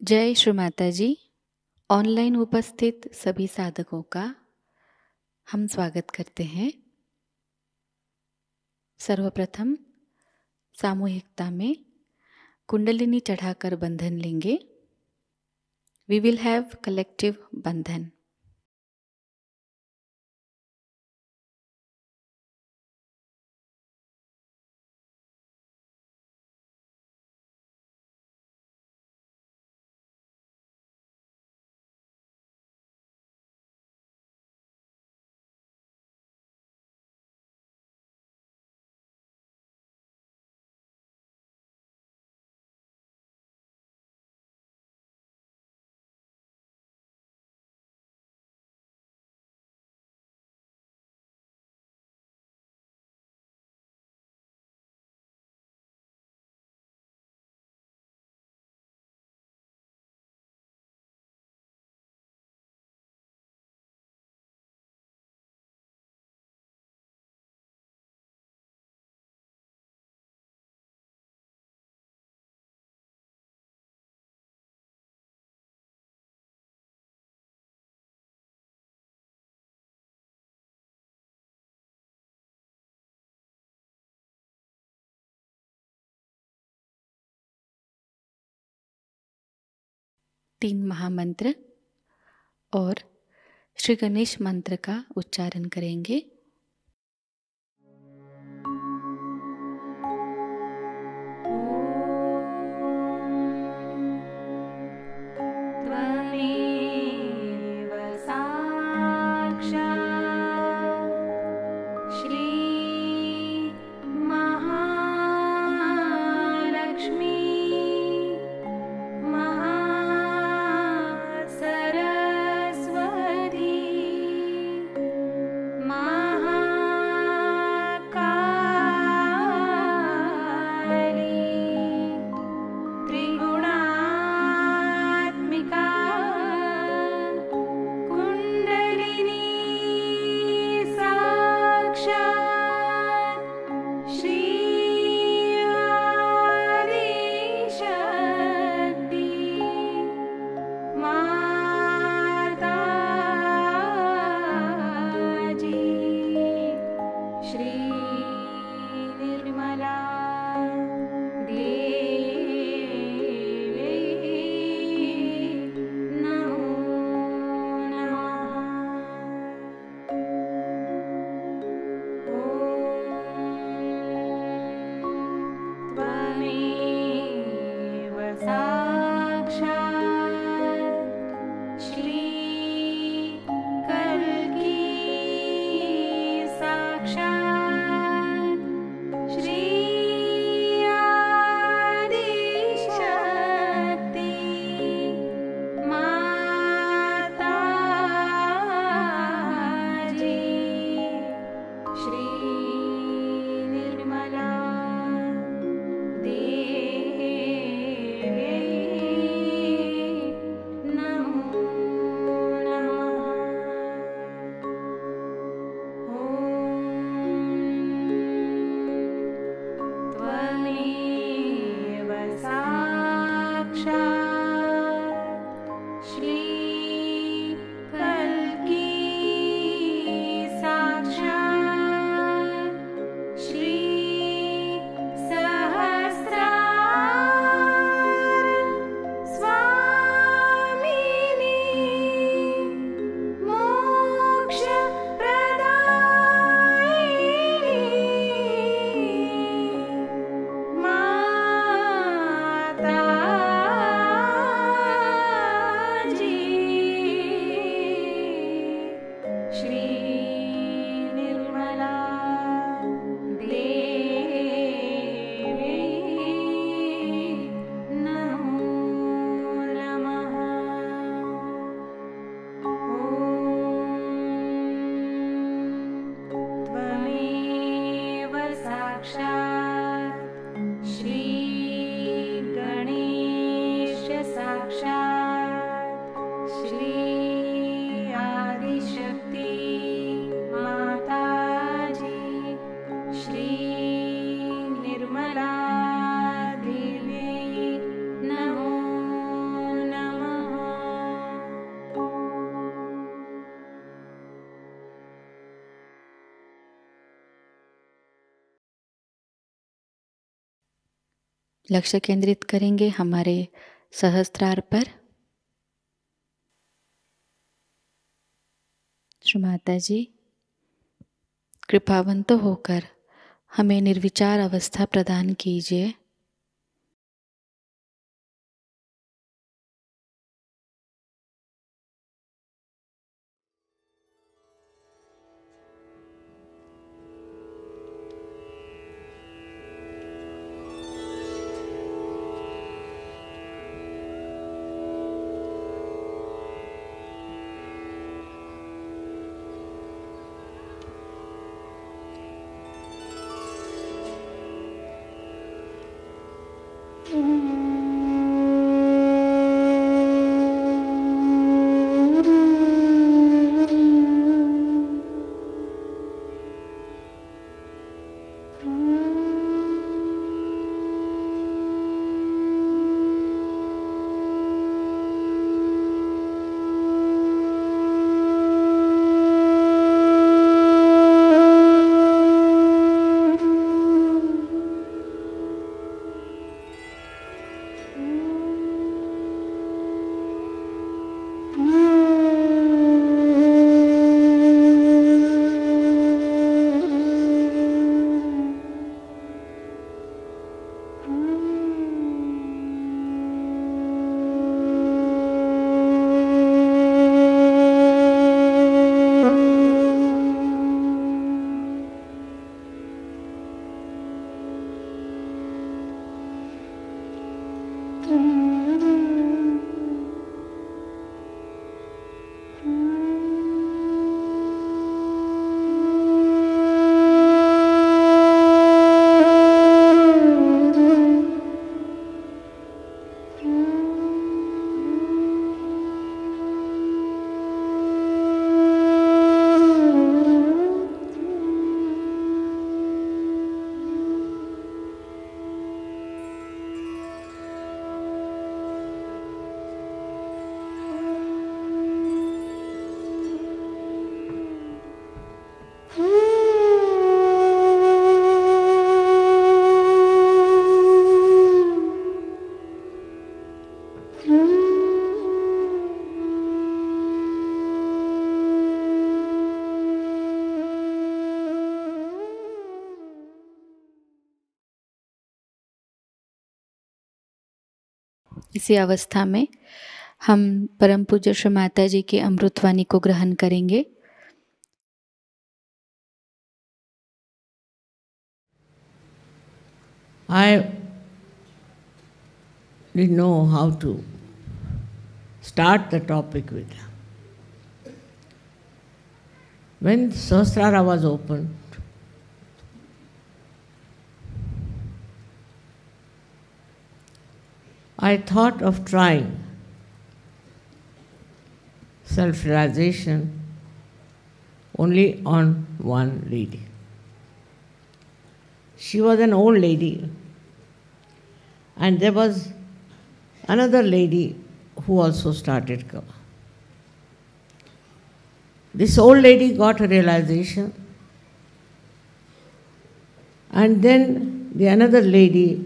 जय श्री माता जी। ऑनलाइन उपस्थित सभी साधकों का हम स्वागत करते हैं। सर्वप्रथम सामूहिकता में कुंडलिनी चढ़ाकर बंधन लेंगे। वी विल हैव कलेक्टिव बंधन। तीन महामंत्र और श्री गणेश मंत्र का उच्चारण करेंगे। सरस्वती मा लक्ष्य केंद्रित करेंगे हमारे सहस्त्रार पर। श्री माता जी, कृपावंत होकर हमें निर्विचार अवस्था प्रदान कीजिए। इसी अवस्था में हम परम पूज्य श्री माता जी की अमृतवाणी को ग्रहण करेंगे। I didn't know how to start the topic with. When Sahasrara was opened, I thought of trying self-realization only on one lady. She was an old lady, and there was another lady who also started Kava. This old lady got a realization, and then the another lady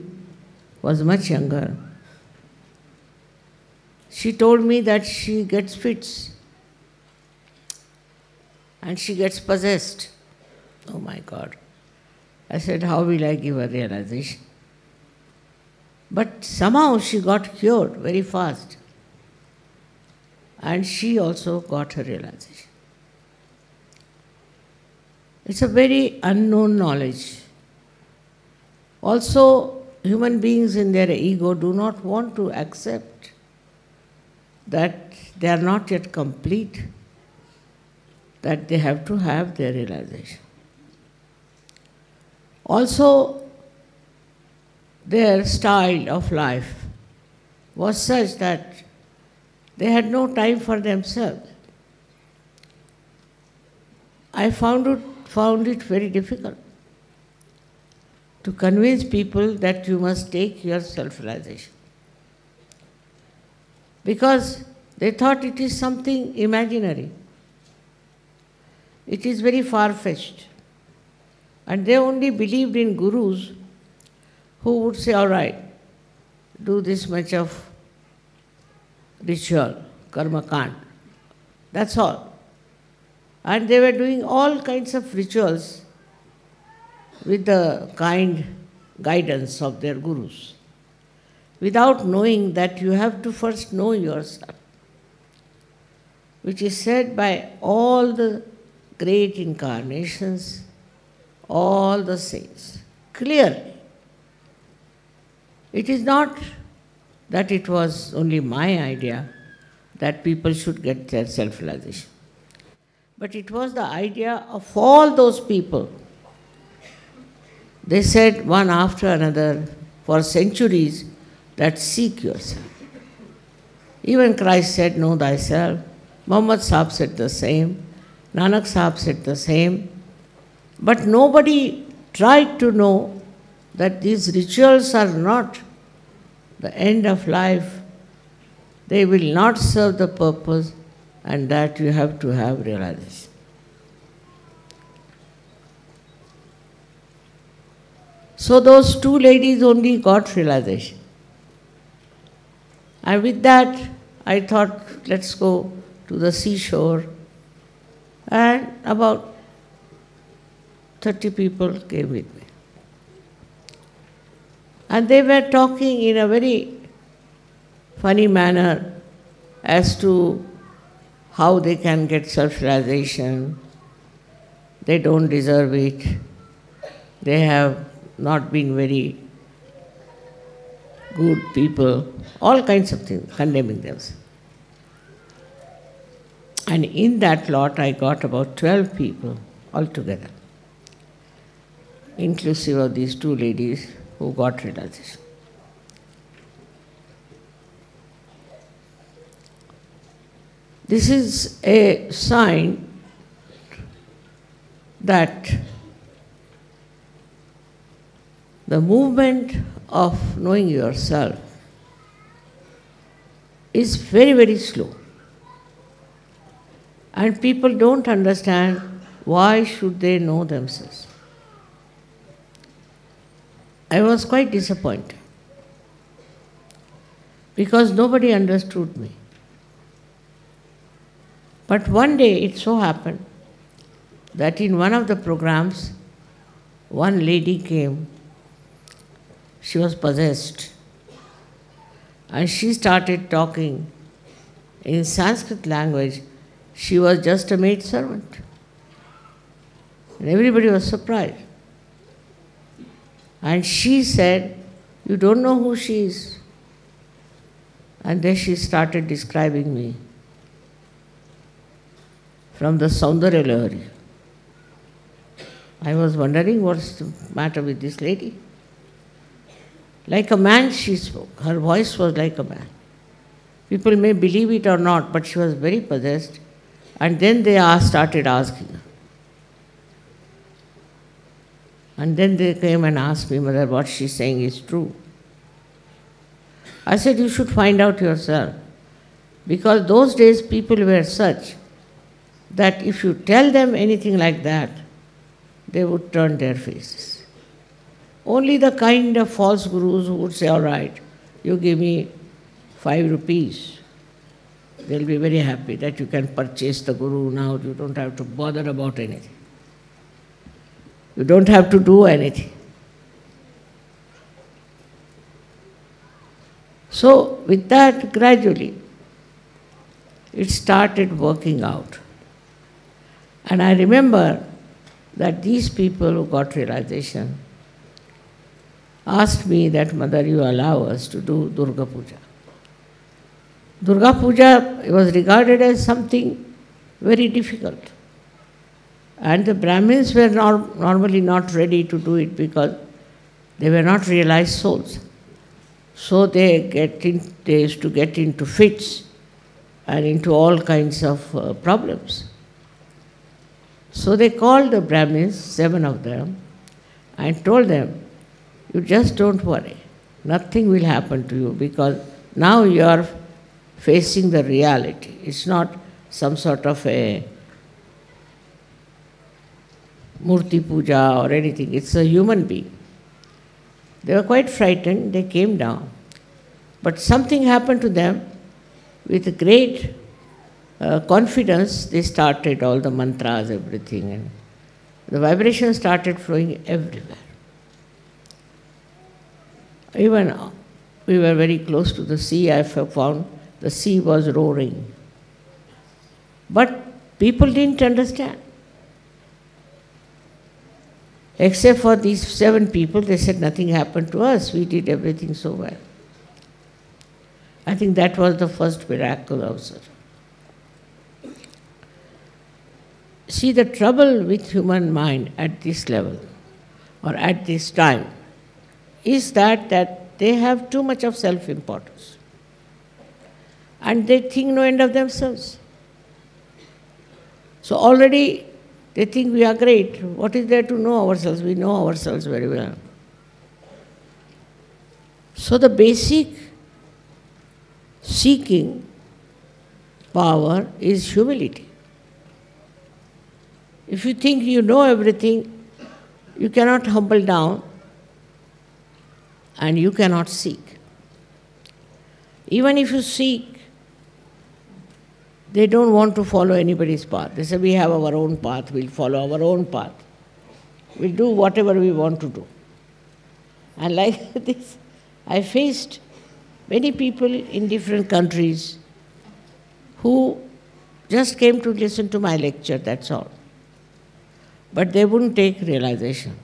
was much younger. She told me that she gets fits and she gets possessed. Oh my God. I said, how will I give her realization? But somehow she got cured very fast. And she also got her realization. It's a very unknown knowledge. Also, human beings in their ego do not want to accept that they are not yet complete, that they have to have their realization. Also, their style of life was such that they had no time for themselves. I found it very difficult to convince people that you must take your self-realization, because they thought it is something imaginary. It is very far-fetched. And they only believed in gurus who would say, all right, do this much of ritual, karma kand. That's all. And they were doing all kinds of rituals with the kind guidance of their gurus, without knowing that you have to first know yourself, which is said by all the great incarnations, all the saints, clearly. It is not that it was only my idea that people should get their self-realization, but it was the idea of all those people. They said one after another for centuries that seek yourself. Even Christ said, know thyself. Muhammad Sahib said the same. Nanak Sahib said the same. But nobody tried to know that these rituals are not the end of life. They will not serve the purpose, and that you have to have realization. So those two ladies only got realization. And with that, I thought, let's go to the seashore. And about 30 people came with me. And they were talking in a very funny manner as to how they can get self-realization. They don't deserve it. They have not been very good people, all kinds of things, condemning themselves. And in that lot, I got about 12 people altogether, inclusive of these two ladies who got realization. This is a sign that the movement of knowing yourself is very, very slow. And people don't understand why should they know themselves. I was quite disappointed because nobody understood me. But one day it so happened that in one of the programs, one lady came. She was possessed. And she started talking in Sanskrit language. She was just a maid servant. And everybody was surprised. And she said, you don't know who she is. And then she started describing me from the Saundarya Lahari. I was wondering what's the matter with this lady. Like a man she spoke. Her voice was like a man. People may believe it or not, but she was very possessed. And then they started asking her. And then they came and asked me whether what she's saying is true. I said, you should find out yourself. Because those days people were such that if you tell them anything like that, they would turn their faces. Only the kind of false gurus who would say, all right, you give me 5 rupees. They'll be very happy that you can purchase the guru now. You don't have to bother about anything. You don't have to do anything. So with that, gradually, it started working out. And I remember that these people who got realization asked me that, Mother, you allow us to do Durga Puja. Durga Puja was regarded as something very difficult. And the Brahmins were normally not ready to do it because they were not realized souls. So they used to get into fits and into all kinds of problems. So they called the Brahmins, 7 of them, and told them, you just don't worry. Nothing will happen to you because now you are facing the reality. It's not some sort of a Murti Puja or anything. It's a human being. They were quite frightened. They came down. But something happened to them. With great confidence, they started all the mantras, everything, and the vibration started flowing everywhere. Even we were very close to the sea, I found the sea was roaring. But people didn't understand. Except for these 7 people, they said nothing happened to us, we did everything so well. I think that was the first miracle also. See, the trouble with human mind at this level or at this time is that they have too much of self-importance. And they think no end of themselves. So already they think we are great. What is there to know ourselves? We know ourselves very well. So the basic seeking power is humility. If you think you know everything, you cannot humble down and you cannot seek. Even if you seek, they don't want to follow anybody's path. They say, we have our own path, we'll follow our own path. We'll do whatever we want to do. And like this, I faced many people in different countries who just came to listen to my lecture, that's all. But they wouldn't take realization.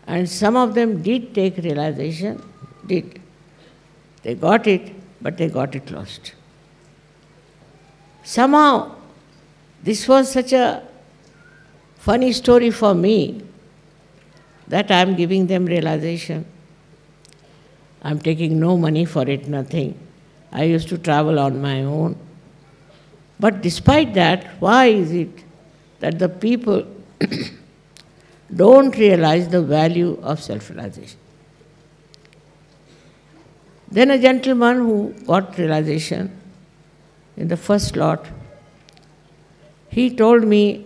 And some of them did take realization, did. They got it, but they got it lost. Somehow, this was such a funny story for me that I am giving them realization. I am taking no money for it, nothing. I used to travel on my own. But despite that, why is it that the people don't realize the value of self-realization? Then a gentleman who got realization in the first lot, he told me,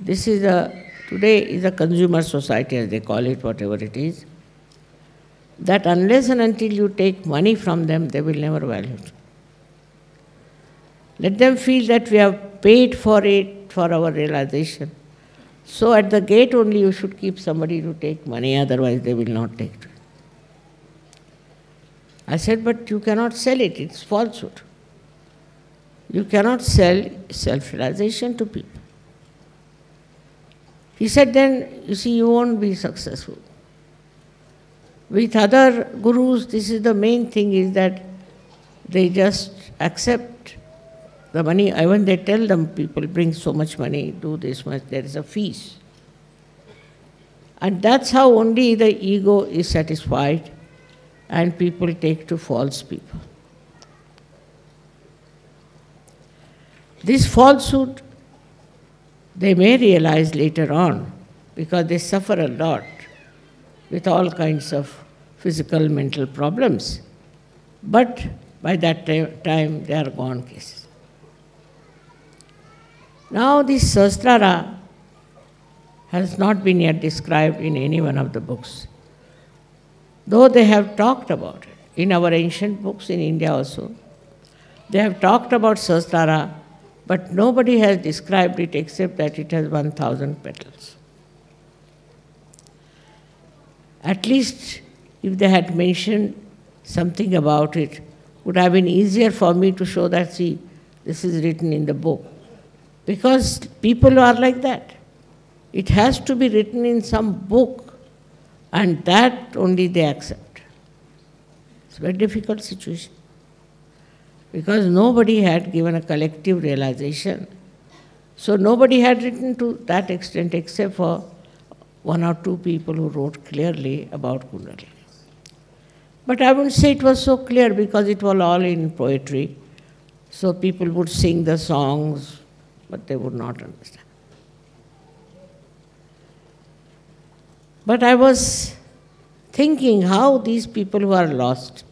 today is a consumer society, as they call it, whatever it is, that unless and until you take money from them, they will never value it. Let them feel that we have paid for it, for our realization. So at the gate only you should keep somebody to take money, otherwise they will not take it. I said, but you cannot sell it, it's falsehood. You cannot sell self-realization to people. He said, then, you see, you won't be successful. With other gurus, this is the main thing, is that they just accept the money. Even they tell them, people bring so much money, do this much, there is a fees. And that's how only the ego is satisfied and people take to false people. This falsehood, they may realize later on because they suffer a lot with all kinds of physical, mental problems. But by that time, they are gone cases. Now this Sahasrara has not been yet described in any one of the books, though they have talked about it. In our ancient books in India also, they have talked about Sahasrara, but nobody has described it except that it has 1,000 petals. At least if they had mentioned something about it, would have been easier for me to show that, see, this is written in the book. Because people are like that. It has to be written in some book, and that only they accept. It's a very difficult situation. Because nobody had given a collective realization. So nobody had written to that extent except for 1 or 2 people who wrote clearly about Kundalini. But I wouldn't say it was so clear because it was all in poetry. So people would sing the songs, but they would not understand. But I was thinking how these people who are lost,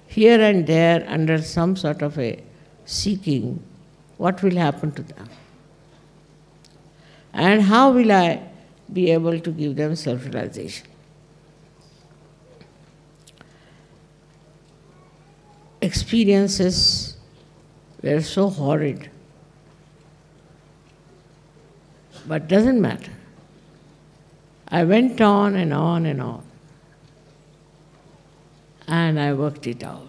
here and there under some sort of a seeking, what will happen to them? And how will I be able to give them self-realization? experiences were so horrid. But doesn't matter. I went on and on and on. And I worked it out.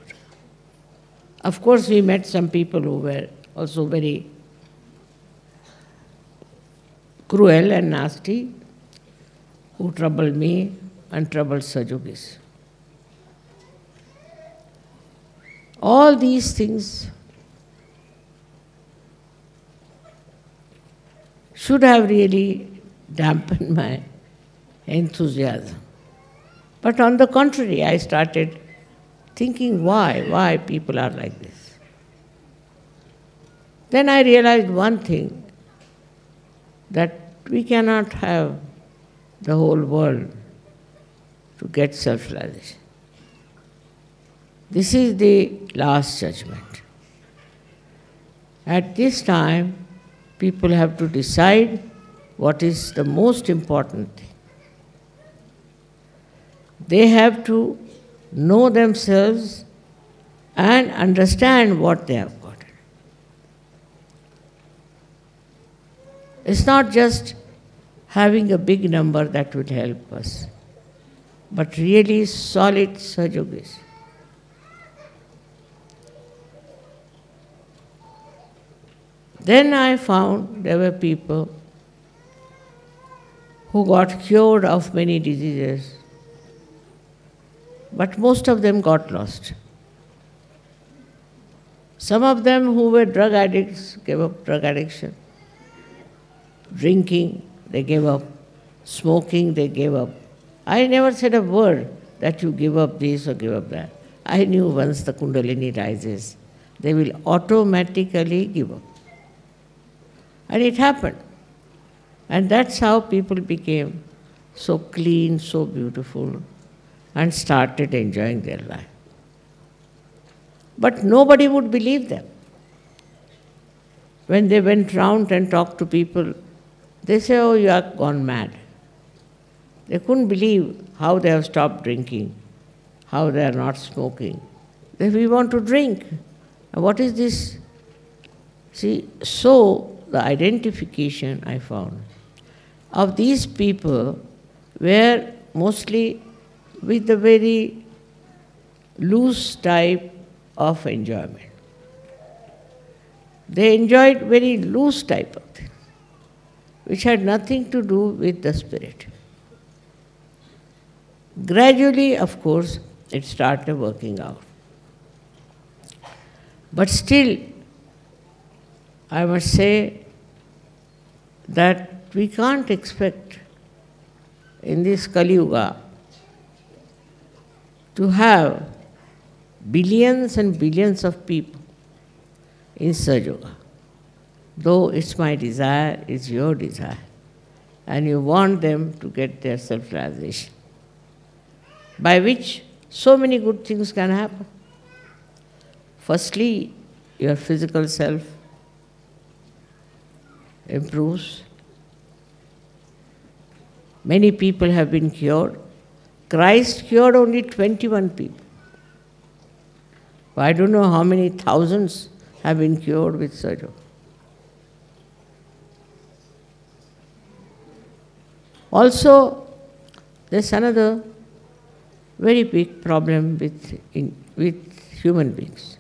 Of course, we met some people who were also very cruel and nasty, who troubled me and troubled Sajogis. All these things should have really dampened my enthusiasm. But on the contrary, I started thinking why people are like this. Then I realized one thing, that we cannot have the whole world to get self-realization. This is the last judgment. At this time, people have to decide what is the most important thing. They have to know themselves and understand what they have got. It's not just having a big number that will help us, but really solid Sajogis. Then I found there were people who got cured of many diseases, but most of them got lost. Some of them who were drug addicts gave up drug addiction. Drinking, they gave up. Smoking, they gave up. I never said a word that you give up this or give up that. I knew once the Kundalini rises, they will automatically give up. And it happened. And that's how people became so clean, so beautiful, and started enjoying their life. But nobody would believe them. When they went round and talked to people, they say, "Oh, you are gone mad." They couldn't believe how they have stopped drinking, how they are not smoking. They say, "We want to drink." And what is this? See, so the identification I found of these people were mostly with the very loose type of enjoyment. They enjoyed very loose type of thing, which had nothing to do with the spirit. Gradually, of course, it started working out. But still, I must say that we can't expect in this Kali Yuga to have billions and billions of people in Sahaja, though it's my desire, it's your desire, and you want them to get their self-realization, by which so many good things can happen. Firstly, your physical self improves. Many people have been cured. Christ cured only 21 people. I don't know how many thousands have been cured with Sahaja. Also, there's another very big problem with human beings,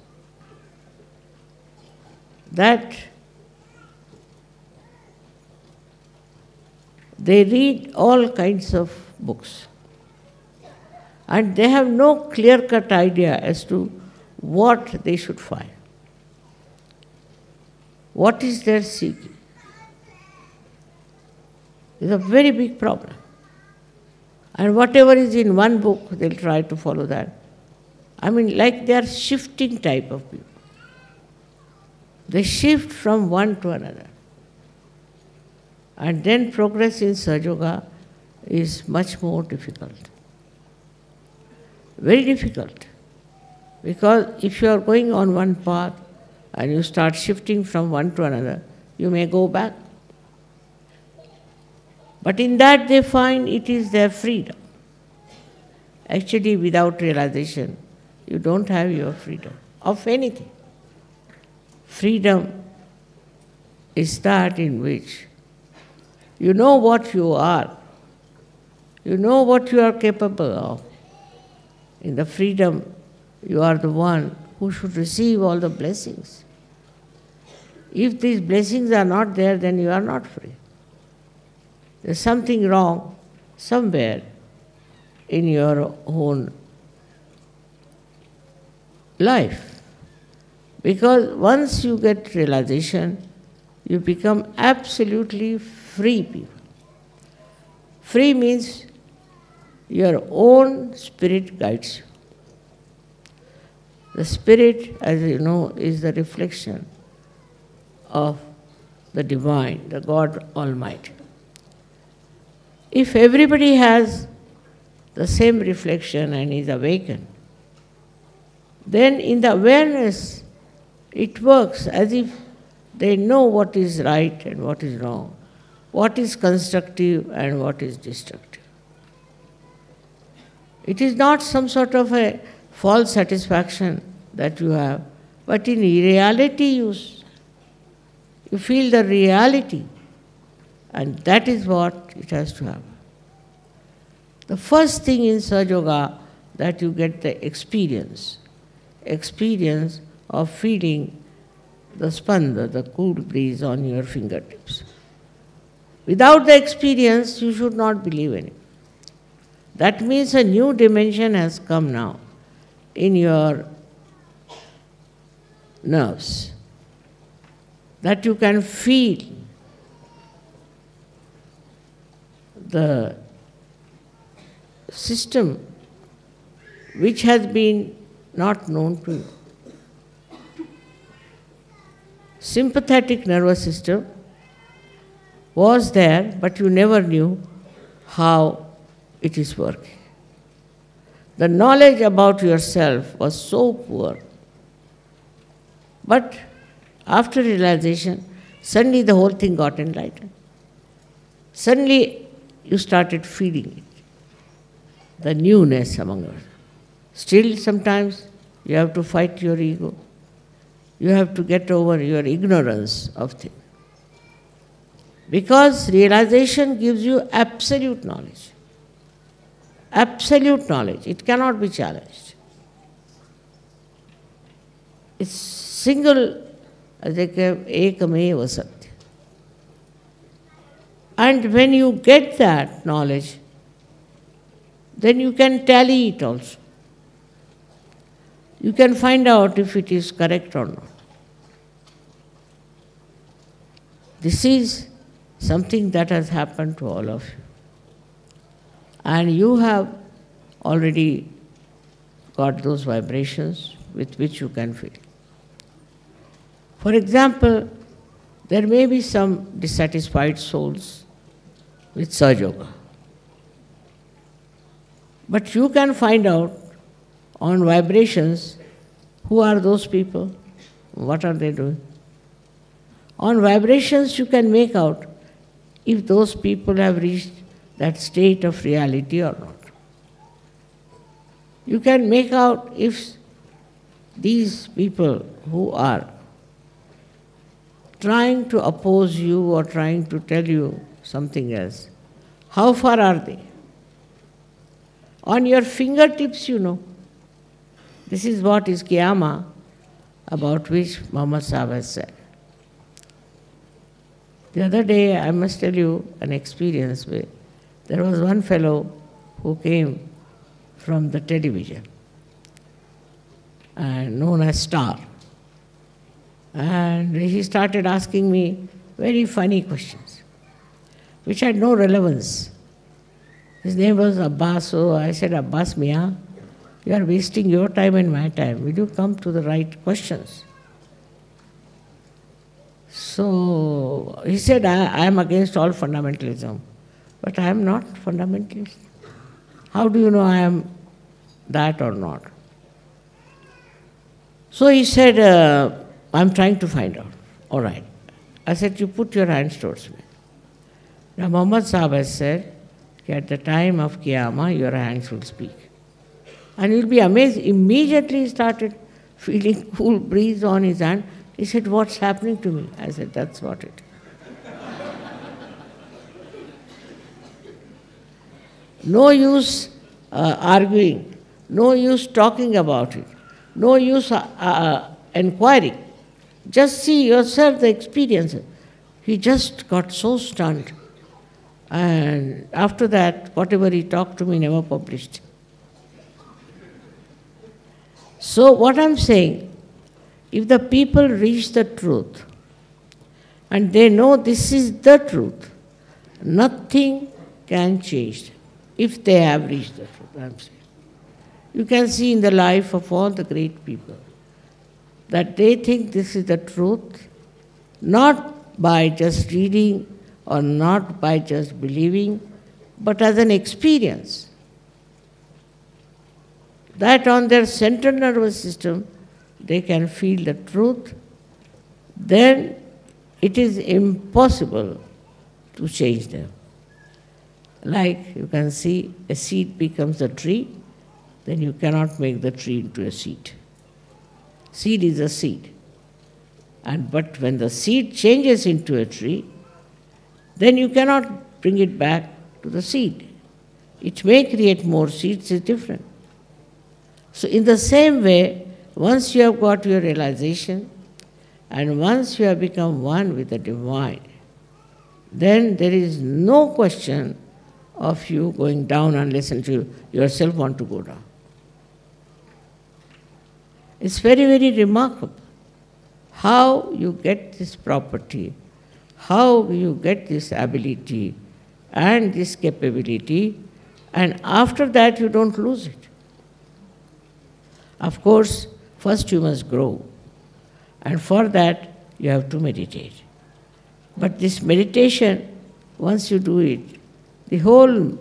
that they read all kinds of books and they have no clear-cut idea as to what they should find. What is their seeking? It's a very big problem. And whatever is in one book, they'll try to follow that. I mean, like they are shifting type of people. They shift from one to another. And then progress in Sahaja Yoga is much more difficult. Very difficult. Because if you are going on one path and you start shifting from one to another, you may go back. But in that they find it is their freedom. Actually, without realization, you don't have your freedom. of anything. Freedom is that in which you know what you are, you know what you are capable of. In the freedom, you are the one who should receive all the blessings. If these blessings are not there, then you are not free. There's something wrong somewhere in your own life. Because once you get realization, you become absolutely free people. Free means your own spirit guides you. The spirit, as you know, is the reflection of the divine, the God Almighty. If everybody has the same reflection and is awakened, then in the awareness, it works as if they know what is right and what is wrong, what is constructive and what is destructive. It is not some sort of a false satisfaction that you have, but in reality you feel the reality, and that is what it has to happen. The first thing in Sahaja Yoga that you get the experience of feeling the spanda, the cool breeze on your fingertips. Without the experience, you should not believe in it. That means a new dimension has come now in your nerves, that you can feel the system which has been not known to you. Sympathetic nervous system was there, but you never knew how it is working. The knowledge about yourself was so poor. But after realization, suddenly the whole thing got enlightened. Suddenly you started feeling it, the newness among us. Still sometimes you have to fight your ego. You have to get over your ignorance of things. Because realization gives you absolute knowledge. Absolute knowledge. It cannot be challenged. It's single, ekameva satya. And when you get that knowledge, then you can tally it also. You can find out if it is correct or not. This is something that has happened to all of you. And you have already got those vibrations with which you can feel. For example, there may be some dissatisfied souls with Sahaja Yoga. But you can find out on vibrations who are those people, what are they doing. On vibrations you can make out if those people have reached that state of reality or not. You can make out if these people who are trying to oppose you or trying to tell you something else, how far are they? On your fingertips you know. This is what is Qiyama, about which Muhammad Sahib has said. The other day, I must tell you an experience where there was one fellow who came from the television, known as Star. And he started asking me very funny questions, which had no relevance. His name was Abbas, so I said, Abbas Mian, you are wasting your time and my time. Will you come to the right questions? So he said, I am against all fundamentalism. But I am not fundamentalist. How do you know I am that or not? So he said, I am trying to find out. All right. I said, you put your hands towards me. Now Muhammad Sahib has said, at the time of Qiyamah, your hands will speak. And you'll be amazed. Immediately he started feeling cool breeze on his hand. He said, "What's happening to me?" I said, "That's what it is." No use arguing, no use talking about it, no use inquiring. Just see yourself the experience. He just got so stunned. And after that, whatever he talked to me never published. So what I'm saying, if the people reach the truth, and they know this is the truth, nothing can change them, if they have reached the truth, I'm saying. You can see in the life of all the great people that they think this is the truth, not by just reading or not by just believing, but as an experience. That on their central nervous system, they can feel the truth, then it is impossible to change them. Like you can see, a seed becomes a tree, then you cannot make the tree into a seed. Seed is a seed. But when the seed changes into a tree, then you cannot bring it back to the seed. It may create more seeds, it's different. So in the same way, once you have got your realization, and once you have become one with the divine, then there is no question of you going down unless you yourself want to go down. It's very, very remarkable how you get this property, how you get this ability and this capability, and after that you don't lose it. Of course, first you must grow, and for that you have to meditate. But this meditation, once you do it, the whole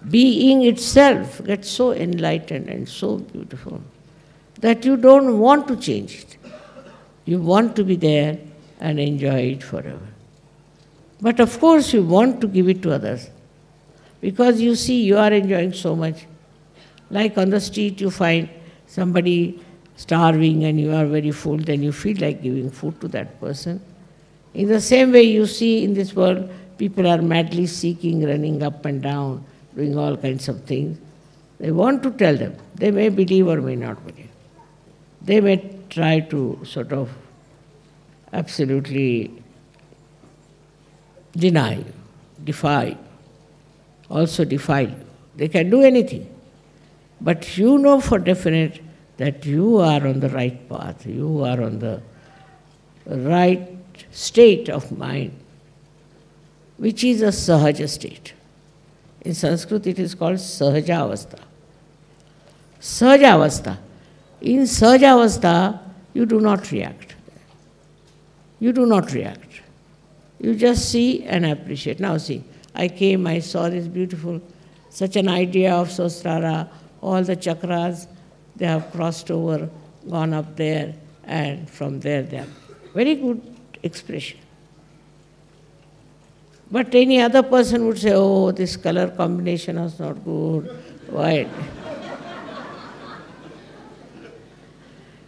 being itself gets so enlightened and so beautiful that you don't want to change it. You want to be there and enjoy it forever. But of course you want to give it to others, because you see you are enjoying so much. Like on the street you find somebody starving and you are very full, then you feel like giving food to that person. In the same way you see in this world, people are madly seeking, running up and down, doing all kinds of things. They want to tell them. They may believe or may not believe. They may try to sort of absolutely deny you, defy, also defy you. They can do anything. But you know for definite that you are on the right path, you are on the right state of mind, which is a sahaja state. In Sanskrit it is called sahajavastha. Sahajavastha. In sahajavastha you do not react. You do not react. You just see and appreciate. Now see, I came, I saw this beautiful, such an idea of Sahasrara, all the chakras, they have crossed over, gone up there, and from there they have very good expression. But any other person would say, "Oh, this color combination is not good.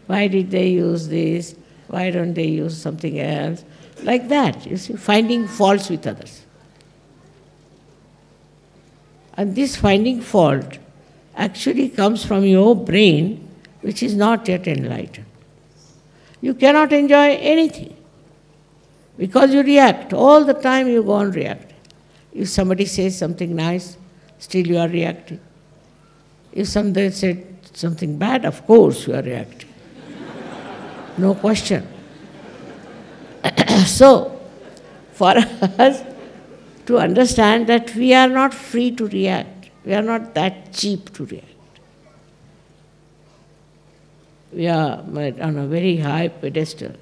Why did they use this? Why don't they use something else?" Like that, you see, finding faults with others. And this finding fault actually comes from your brain, which is not yet enlightened. You cannot enjoy anything because you react. All the time you go on reacting. If somebody says something nice, still you are reacting. If somebody said something bad, of course you are reacting. No question. So, for us to understand that we are not free to react, we are not that cheap to react. We are on a very high pedestal.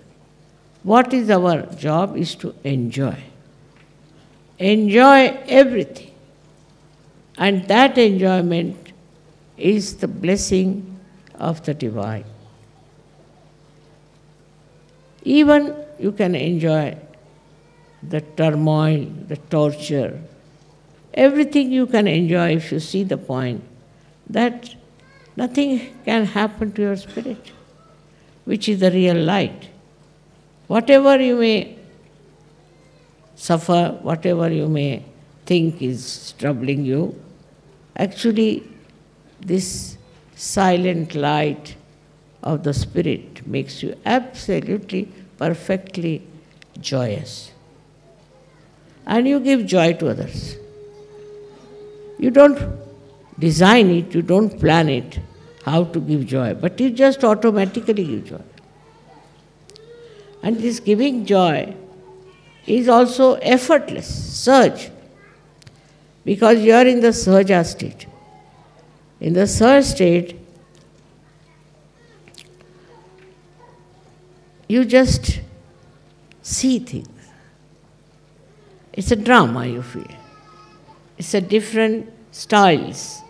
What is our job is to enjoy. Enjoy everything. And that enjoyment is the blessing of the divine. Even you can enjoy the turmoil, the torture, everything you can enjoy if you see the point that nothing can happen to your spirit, which is the real light. Whatever you may suffer, whatever you may think is troubling you, actually this silent light of the spirit makes you absolutely, perfectly joyous. And you give joy to others. You don't design it, you don't plan it, how to give joy, but you just automatically give joy. And this giving joy is also effortless, surge, because you are in the sahaja state. In the sahaja state, you just see things. It's a drama, you feel. It's a different styles,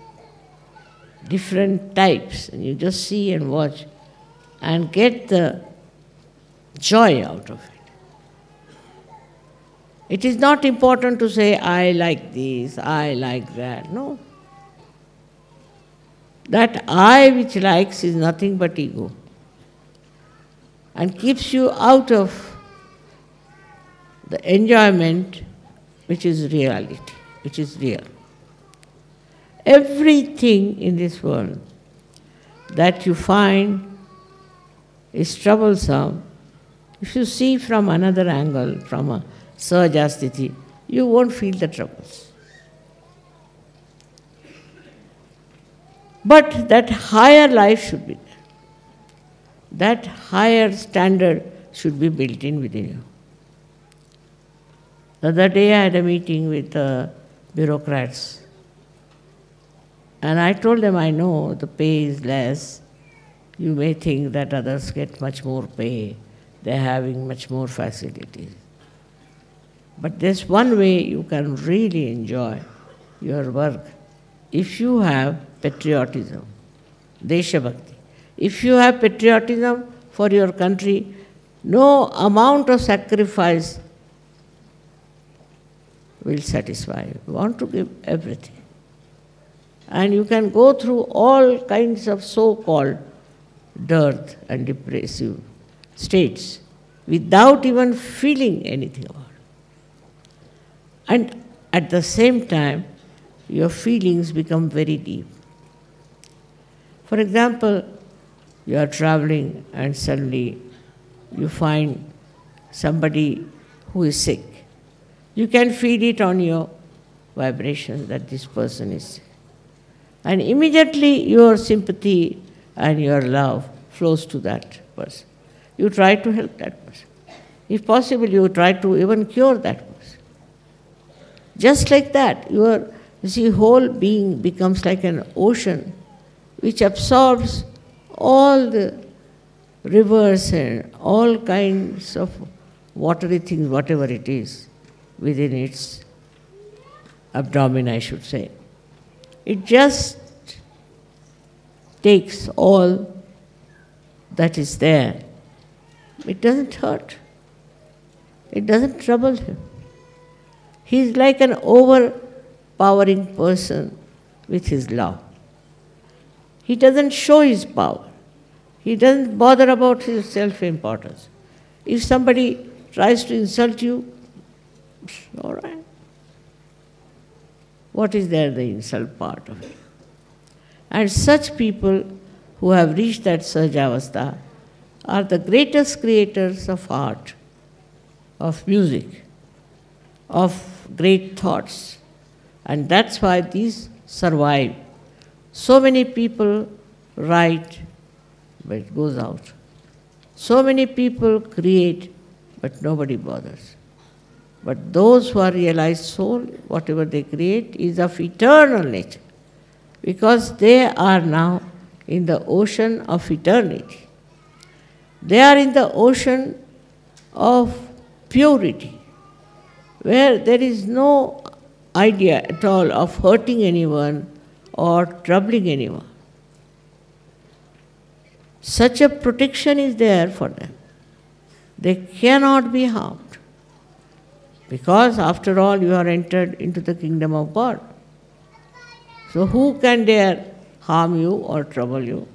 different types, and you just see and watch and get the joy out of it. It is not important to say, I like this, I like that. No. That I which likes is nothing but ego and keeps you out of the enjoyment which is reality, which is real. Everything in this world that you find is troublesome, if you see from another angle, from a sahaja sthiti, you won't feel the troubles. But that higher life should be there. That higher standard should be built in within you. The other day I had a meeting with bureaucrats. And I told them, I know the pay is less. You may think that others get much more pay. They're having much more facilities. But there's one way you can really enjoy your work. If you have patriotism, Desha Bhakti, if you have patriotism for your country, no amount of sacrifice will satisfy you. You want to give everything. And you can go through all kinds of so-called dearth and depressive states without even feeling anything about it. And at the same time, your feelings become very deep. For example, you are traveling and suddenly you find somebody who is sick. You can feel it on your vibration that this person is sick. And immediately your sympathy and your love flows to that person. You try to help that person. If possible, you try to even cure that person. Just like that, your whole being becomes like an ocean which absorbs all the rivers and all kinds of watery things, whatever it is, within its abdomen, I should say. It just takes all that is there. It doesn't hurt. It doesn't trouble him. He's like an overpowering person with his love. He doesn't show his power. He doesn't bother about his self-importance. If somebody tries to insult you, all right. What is there, the insult part of it? And such people who have reached that Sahajavastha are the greatest creators of art, of music, of great thoughts. And that's why these survive. So many people write, but it goes out. So many people create, but nobody bothers. But those who are realized soul, whatever they create is of eternal nature, because they are now in the ocean of eternity. They are in the ocean of purity, where there is no idea at all of hurting anyone or troubling anyone. Such a protection is there for them. They cannot be harmed. Because after all, you are entered into the kingdom of God. So who can dare harm you or trouble you.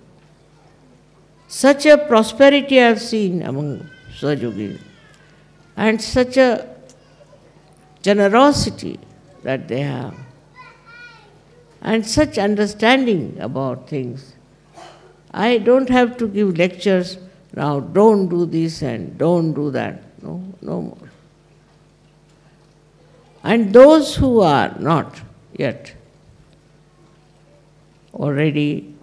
Such a prosperity I have seen among Sahajogis, and such a generosity that they have, and such understanding about things. I don't have to give lectures now, don't do this and don't do that. No, no more. And those who are not yet already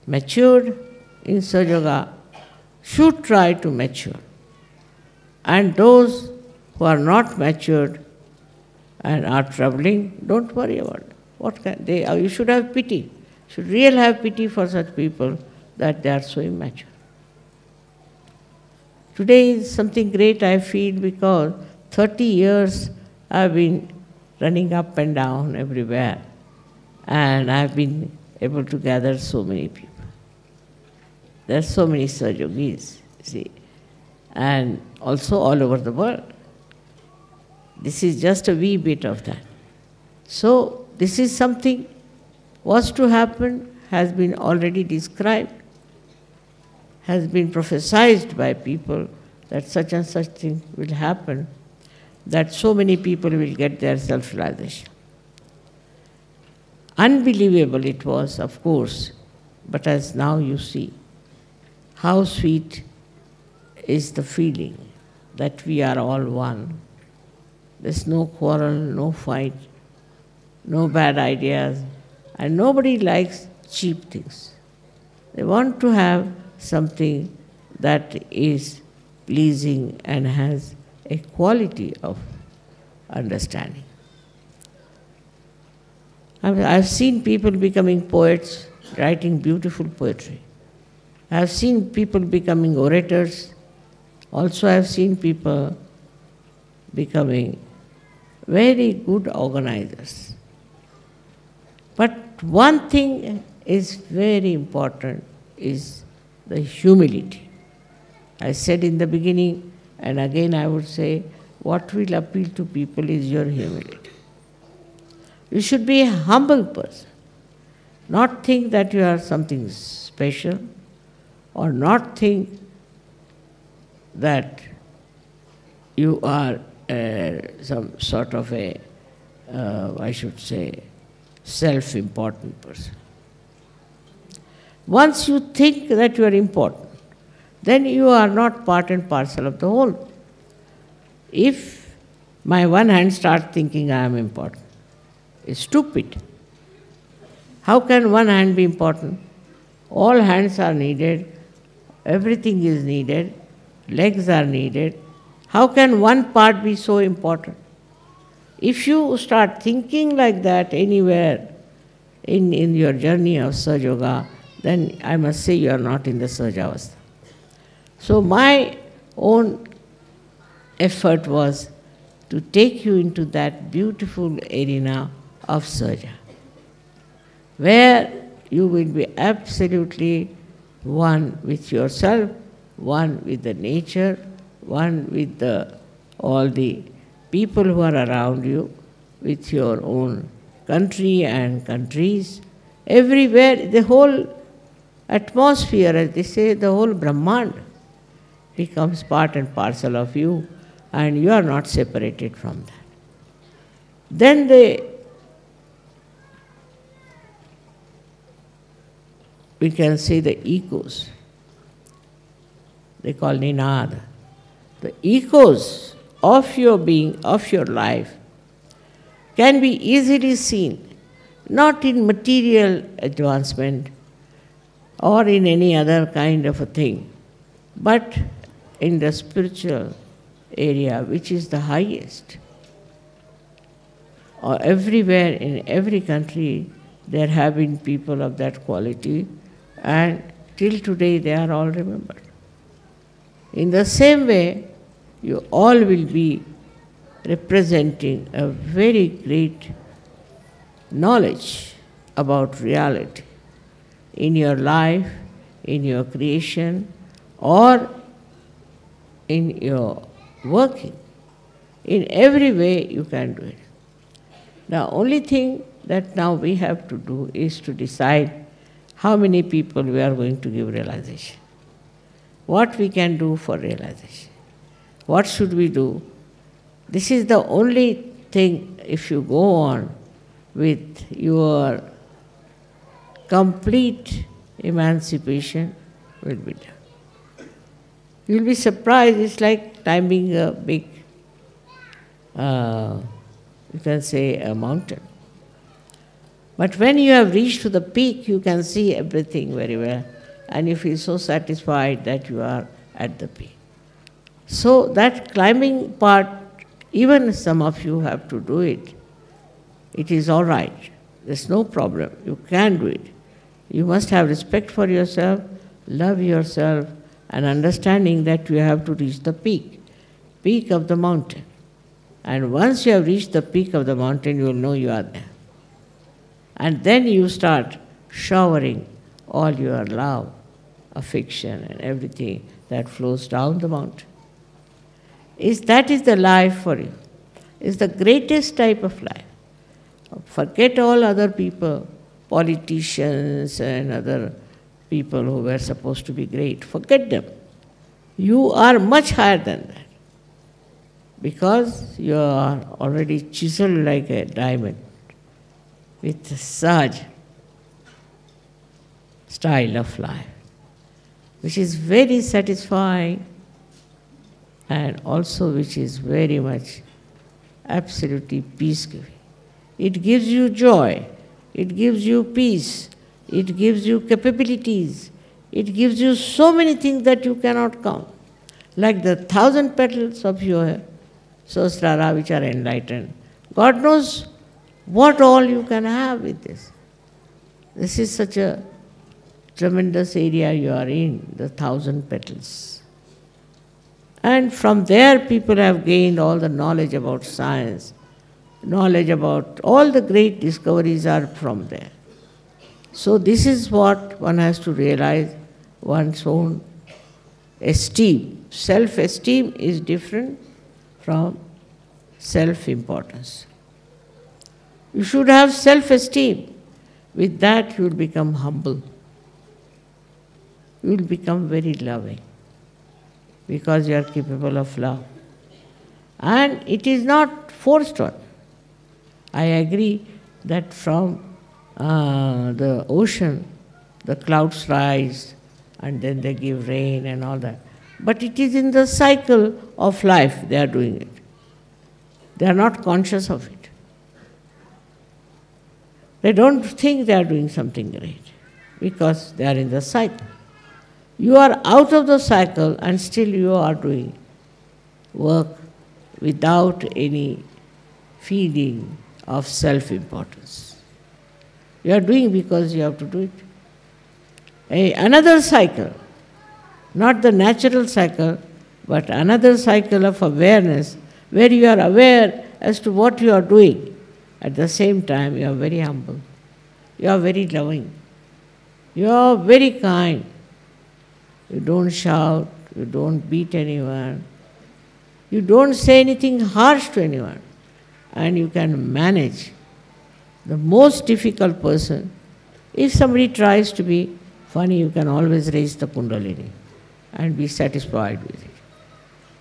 matured in Sahaja Yoga should try to mature. And those who are not matured and are troubling, don't worry about it. What can they? You should have pity. You should really have pity for such people that they are so immature. Today is something great I feel because 30 years I've been running up and down everywhere, and I've been able to gather so many people. There are so many Sahajogis, see, and also all over the world. This is just a wee bit of that. So this is something was to happen, has been already described, has been prophesied by people that such and such thing will happen, that so many people will get their self-realization. Unbelievable it was, of course, but as now you see, how sweet is the feeling that we are all one. There's no quarrel, no fight, no bad ideas, and nobody likes cheap things. They want to have something that is pleasing and has a quality of understanding. I've seen people becoming poets, writing beautiful poetry. I've seen people becoming orators. Also, I've seen people becoming very good organizers. But one thing is very important, is the humility. I said in the beginning, and again I would say, what will appeal to people is your humility. You should be a humble person, not think that you are something special, or not think that you are some sort of a, I should say, self-important person. Once you think that you are important, then you are not part and parcel of the whole. If my one hand starts thinking I am important, it's stupid. How can one hand be important? All hands are needed, everything is needed, legs are needed. How can one part be so important? If you start thinking like that anywhere in your journey of Sahaja Yoga, then I must say you are not in the Sahaja Avastha. So my own effort was to take you into that beautiful arena of Sahaja, where you will be absolutely one with yourself, one with the nature, one with all the people who are around you, with your own country and countries. Everywhere, the whole atmosphere, as they say, the whole Brahmand becomes part and parcel of you, and you are not separated from that. Then we can say the echoes. They call Ninad. The echoes of your being, of your life, can be easily seen, not in material advancement or in any other kind of a thing, but in the spiritual area, which is the highest. Or everywhere, in every country, there have been people of that quality, and till today they are all remembered. In the same way, you all will be representing a very great knowledge about reality in your life, in your creation, or in your working. In every way you can do it. The only thing that now we have to do is to decide how many people we are going to give realization? What we can do for realization? What should we do? This is the only thing, if you go on with your complete emancipation, will be done. You will be surprised, it's like climbing a big, you can say, a mountain. But when you have reached to the peak, you can see everything very well, and you feel so satisfied that you are at the peak. So that climbing part, even some of you have to do it. It is all right. There's no problem. You can do it. You must have respect for yourself, love yourself, and understanding that you have to reach the peak of the mountain. And once you have reached the peak of the mountain, you will know you are there. And then you start showering all your love, affection, and everything that flows down the mountain. That is the life for you. It's the greatest type of life. Forget all other people, politicians and other people who were supposed to be great. Forget them. You are much higher than that, because you are already chiseled like a diamond with such style of life, which is very satisfying and also which is very much absolutely peace-giving. It gives you joy, it gives you peace, it gives you capabilities, it gives you so many things that you cannot count. Like the 1,000 petals of your Sahasrara which are enlightened. God knows what all you can have with this. This is such a tremendous area you are in, the 1,000 petals. And from there people have gained all the knowledge about science, knowledge about all the great discoveries are from there. So this is what one has to realize, one's own esteem. Self-esteem is different from self-importance. You should have self-esteem. With that you will become humble. You will become very loving, because you are capable of love. And it is not forced on. I agree that from the ocean, the clouds rise and then they give rain and all that. But it is in the cycle of life they are doing it. They are not conscious of it. They don't think they are doing something great, because they are in the cycle. You are out of the cycle and still you are doing work without any feeling of self-importance. You are doing because you have to do it. Another cycle, not the natural cycle, but another cycle of awareness, where you are aware as to what you are doing. At the same time, you are very humble. You are very loving. You are very kind. You don't shout, you don't beat anyone, you don't say anything harsh to anyone, and you can manage the most difficult person. If somebody tries to be funny, you can always raise the Kundalini and be satisfied with it.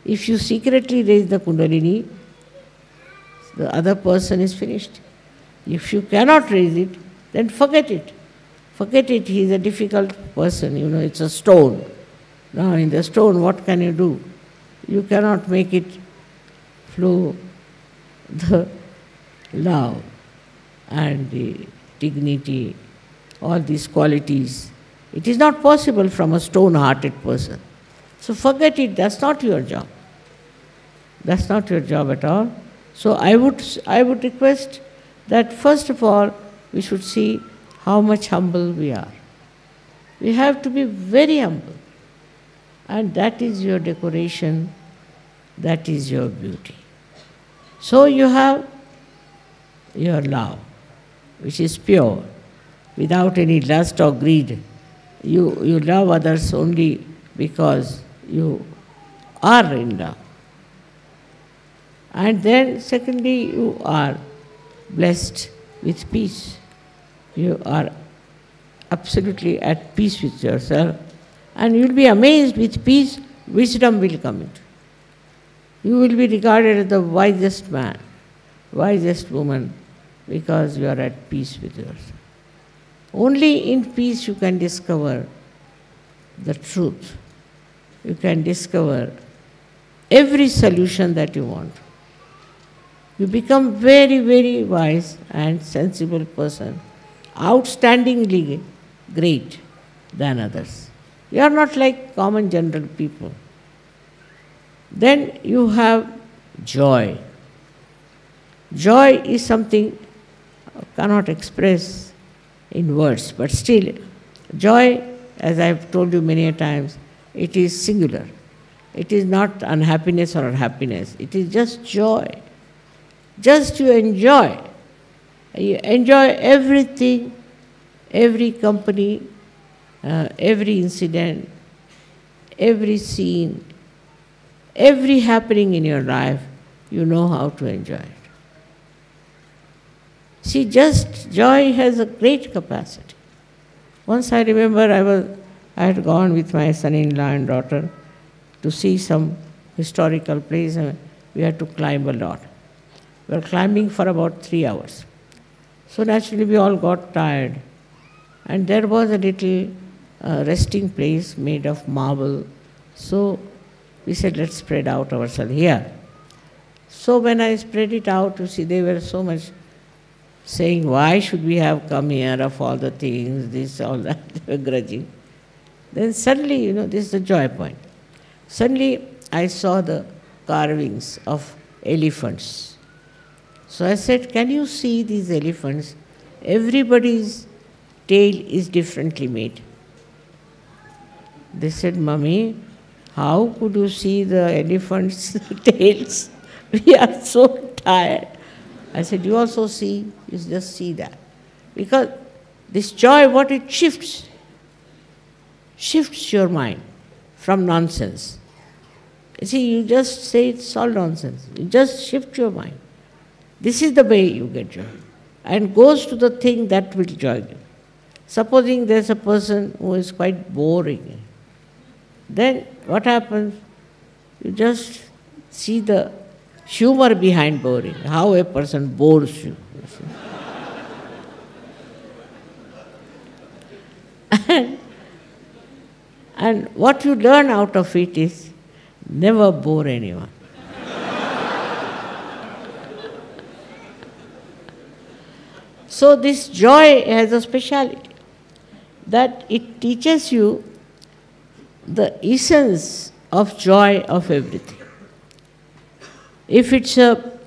If you secretly raise the Kundalini, the other person is finished. If you cannot raise it, then forget it. Forget it, he is a difficult person, it's a stone. Now in the stone, what can you do? You cannot make it flow the love and the dignity, all these qualities. It is not possible from a stone-hearted person. So forget it, that's not your job. That's not your job at all. So I would request that first of all, we should see how much humble we are. We have to be very humble. And that is your decoration, that is your beauty. So you have your love, which is pure, without any lust or greed. You love others only because you are in love. And then secondly, you are blessed with peace. You are absolutely at peace with yourself, and you'll be amazed with peace, wisdom will come into. You will be regarded as the wisest man, wisest woman, because you are at peace with yourself. Only in peace you can discover the truth. You can discover every solution that you want. You become very, very wise and sensible person, outstandingly great than others. You are not like common general people. Then you have joy. Joy is something I cannot express in words, but still, joy, as I have told you many a times, it is singular. It is not unhappiness or happiness. It is just joy. Just you enjoy. You enjoy everything, every company, every incident, every scene, every happening in your life, you know how to enjoy it. See, just joy has a great capacity. Once I remember I had gone with my son-in-law and daughter to see some historical place, and we had to climb a lot. We were climbing for about 3 hours. So naturally we all got tired. And there was a little resting place made of marble. So we said, let's spread out ourselves here. So when I spread it out, you see, they were so much saying, why should we have come here of all the things, this, all that, they were grudging. Then suddenly, this is the joy point. Suddenly I saw the carvings of elephants. So I said, can you see these elephants? Everybody's tail is differently made. They said, Mummy, how could you see the elephants' tails? We are so tired. I said, you also see, you just see that. Because this joy, what it shifts your mind from nonsense. You see, you just say it's all nonsense. You just shift your mind. This is the way you get joy. And goes to the thing that will joy you. Supposing there's a person who is quite boring, then what happens? You just see the humor behind boring, how a person bores you. And what you learn out of it is never bore anyone. So this joy has a speciality, that it teaches you the essence of joy of everything. If it's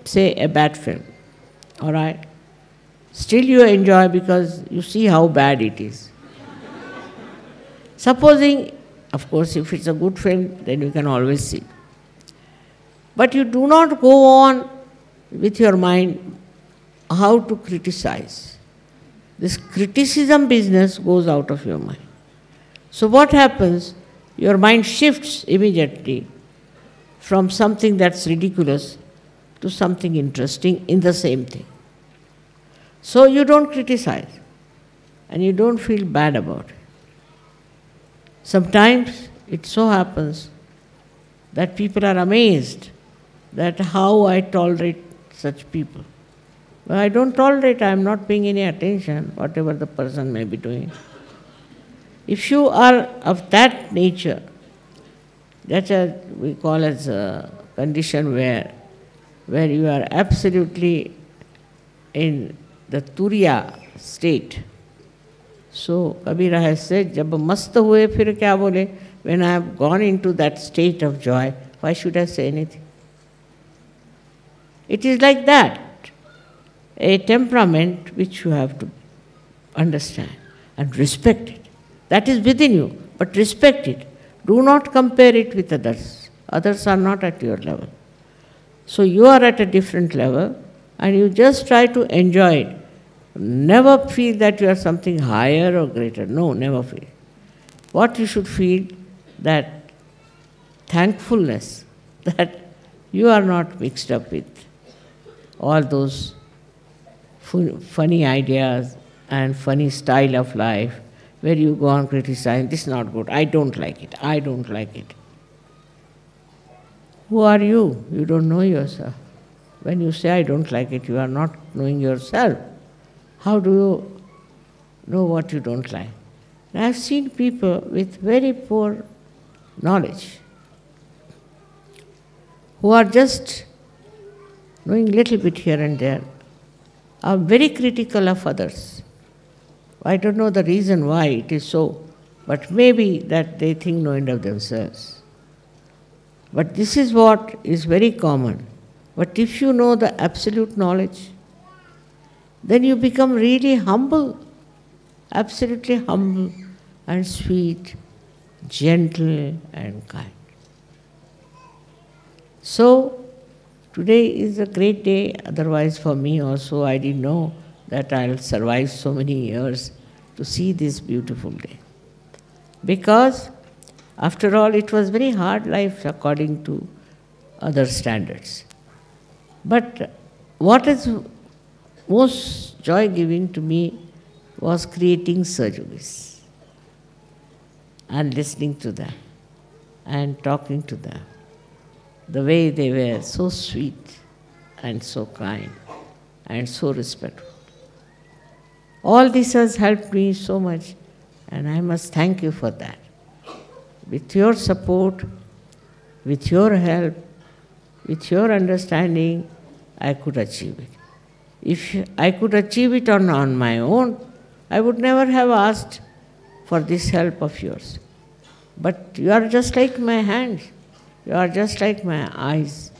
say a bad film, all right, still you enjoy because you see how bad it is. Supposing, of course, if it's a good film, then you can always see. But you do not go on with your mind how to criticize. This criticism business goes out of your mind. So what happens? Your mind shifts immediately from something that's ridiculous to something interesting in the same thing. So you don't criticize and you don't feel bad about it. Sometimes it so happens that people are amazed that how I tolerate such people. Well, I don't tolerate, I am not paying any attention, whatever the person may be doing. If you are of that nature, that's what we call as a condition where you are absolutely in the Turiya state. So Kabira has said, "Jab mast hue phir kya bole?" When I have gone into that state of joy, why should I say anything? It is like that, a temperament which you have to understand and respect it. That is within you, but respect it. Do not compare it with others. Others are not at your level. So you are at a different level and you just try to enjoy it. Never feel that you are something higher or greater. No, never feel. What you should feel, that thankfulness that you are not mixed up with all those funny ideas and funny style of life. where you go on criticizing, this is not good, I don't like it, I don't like it. Who are you? You don't know yourself. When you say I don't like it, you are not knowing yourself. How do you know what you don't like? And I've seen people with very poor knowledge who are just knowing little bit here and there, are very critical of others. I don't know the reason why it is so, but maybe that they think no end of themselves. But this is what is very common. But if you know the absolute knowledge, then you become really humble, absolutely humble and sweet, gentle and kind. So, today is a great day, otherwise for me also I didn't know that I'll survive so many years to see this beautiful day. Because after all, it was very hard life according to other standards. But what is most joy-giving to me was creating Sahajogis and listening to them and talking to them. The way they were so sweet and so kind and so respectful. All this has helped me so much, and I must thank you for that. With your support, with your help, with your understanding, I could achieve it. If I could achieve it on my own, I would never have asked for this help of yours. But you are just like my hands, you are just like my eyes,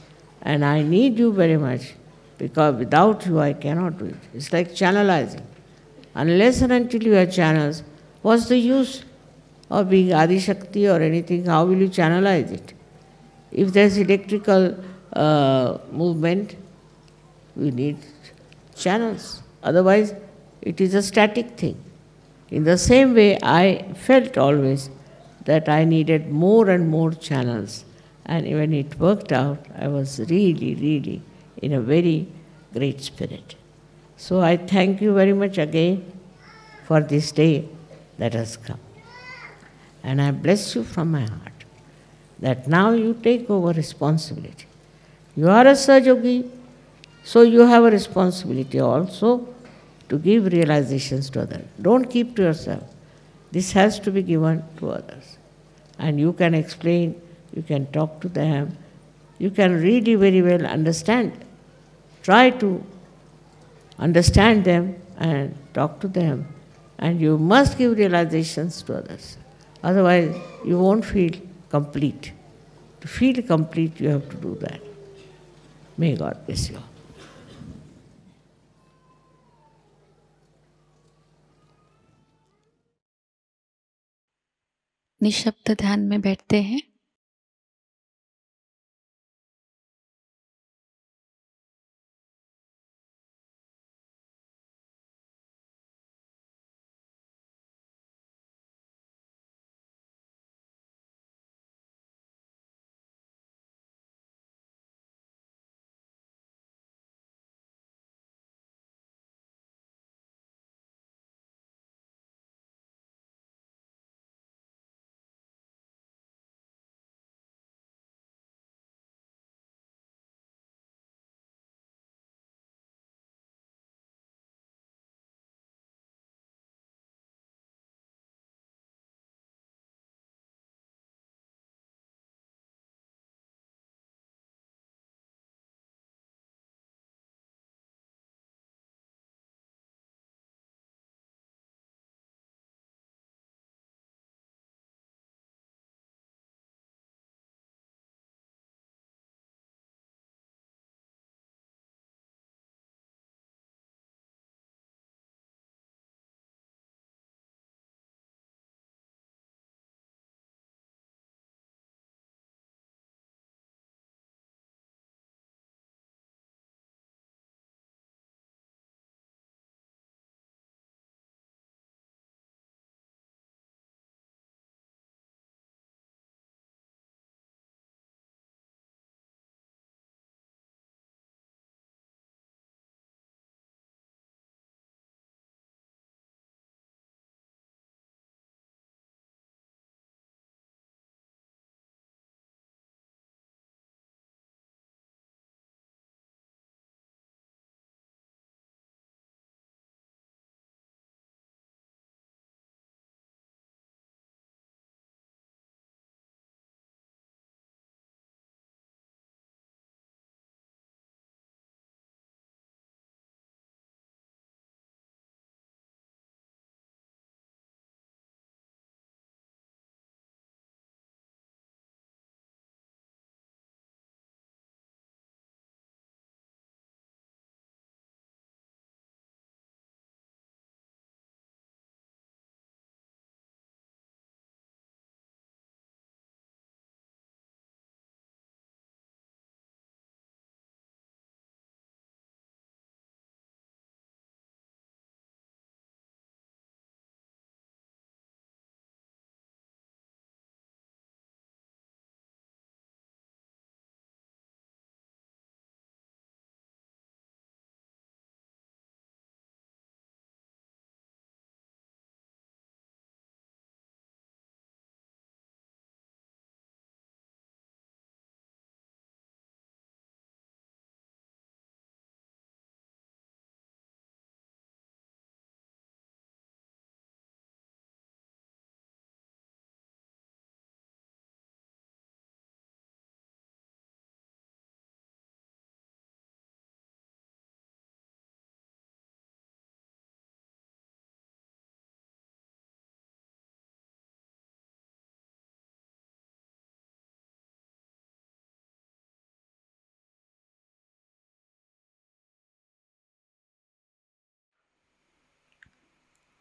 and I need you very much, because without you I cannot do it. It's like channelizing. Unless and until you have channels, what's the use of being Adi Shakti or anything? How will you channelize it? If there's electrical movement, we need channels. Otherwise, it is a static thing. In the same way, I felt always that I needed more and more channels. And when it worked out, I was really, really in a very great spirit. So I thank you very much again for this day that has come. And I bless you from my heart that now you take over responsibility. You are a Sahajogi, so you have a responsibility also to give realizations to others. Don't keep to yourself. This has to be given to others. And you can explain, you can talk to them, you can really very well understand. Try to understand them and talk to them. And you must give realizations to others. Otherwise, you won't feel complete. To feel complete, you have to do that. May God bless you all. निशब्द ध्यान में बैठते हैं।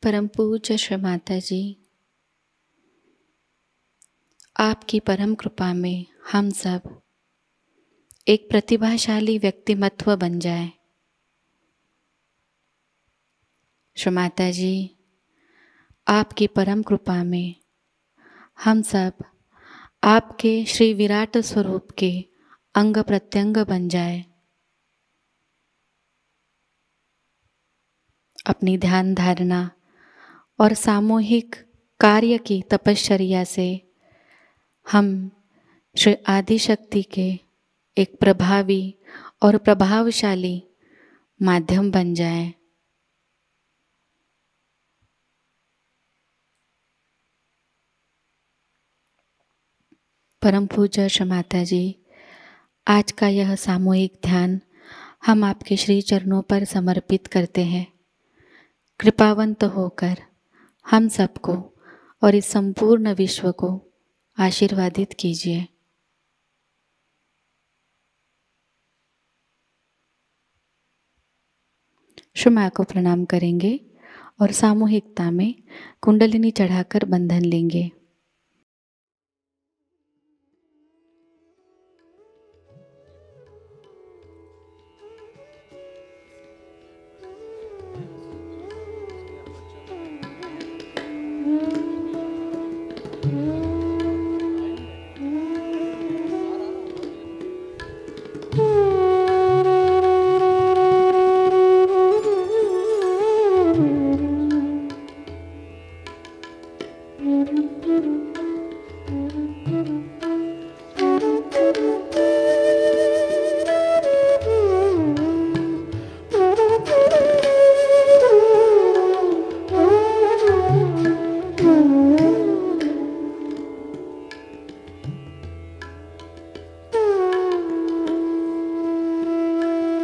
परम पूज्य श्री माता जी, आपकी परम कृपा में हम सब एक प्रतिभाशाली व्यक्तिमत्व बन जाए। श्री माता जी, आपकी परम कृपा में हम सब आपके श्री विराट स्वरूप के अंग प्रत्यंग बन जाए। अपनी ध्यान धारणा और सामूहिक कार्य की तपश्चर्या से हम श्री आदिशक्ति के एक प्रभावी और प्रभावशाली माध्यम बन जाएं। परम पूज्य श्री माता जी, आज का यह सामूहिक ध्यान हम आपके श्री चरणों पर समर्पित करते हैं। कृपावंत होकर हम सबको और इस संपूर्ण विश्व को आशीर्वादित कीजिए। श्री माँ को प्रणाम करेंगे और सामूहिकता में कुंडलिनी चढ़ाकर बंधन लेंगे।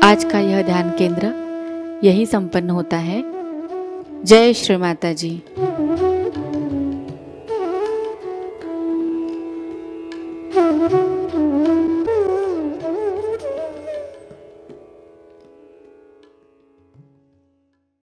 आज का यह ध्यान केंद्र यही संपन्न होता है। जय श्री माता जी।